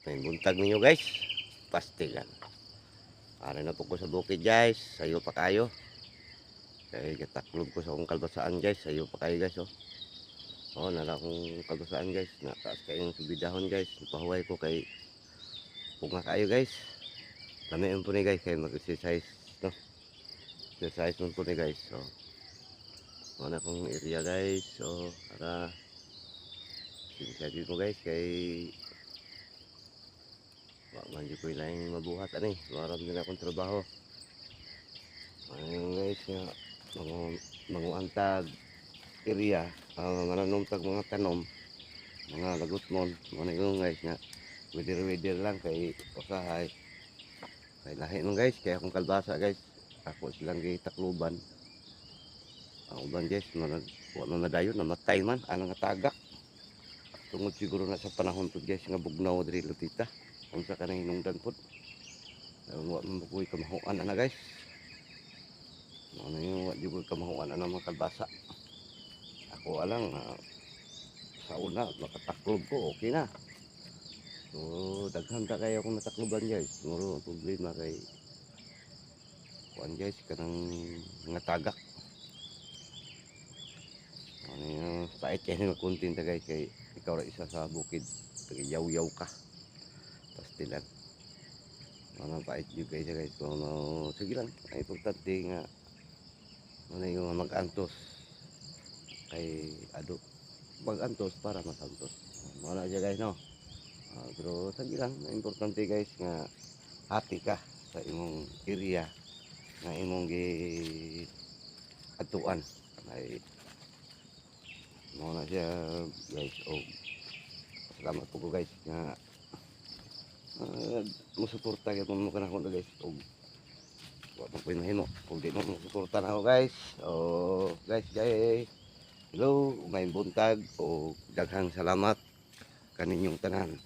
May buntag ninyo guys. Pastilan. Para na po ko sa bukid guys. Sayo pa kayo. Kaya kataklob ko sa akong kalbasaan guys. Sayo pa kayo guys oh. Oh, nala akong kalbasaan guys. Nataas kayong subidahon guys. Napahuway ko kay punga kayo guys. Lamiin po ni guys. Kaya mag-exercise no. Exercise mo po ni guys. So, mana kong area guys. So, para sinasabi mo guys kay mandi ko lang mabuhat ani. Maram din akong trabaho. Ayun guys nga manguantag area mananumtag mga tanom mga lagutmon mga yung guys nga weather lang kay usahay kay lahi nung guys kaya akong kalbasa guys ako silang gitakluban ang uban guys wala madayon namatay man anang tagak tungod siguro na sa panahon to guys nga bugnaw diri lutita unsa ka nang hinungdan pod wa man ko kamahuan ana guys ano yung wa di ko kamahuan ana mga kalbasa ako alang sa una makataklob ko okay na so daghan ta kayo akong natakloban guys siguro ang problema kay kuan guys kanang nga tagak ano yung pait kayo magkuntin ta guys kay ikaw ra isa sa bukid yaw-yaw ka pastilan mga pait juga guys kung sige lang ang importante nga ano yung mag-antos kay ado mag-antos para masantos wala siya guys no pero sige lang importante guys nga hati ka sa imong area nga imong gi atuan ay mo na siya guys salamat po guys nga musuporta gyud mo kana ko guys wa pa pinahimo kung di mo musuporta na ako guys guys hello may buntag o daghang salamat kaninyong tanan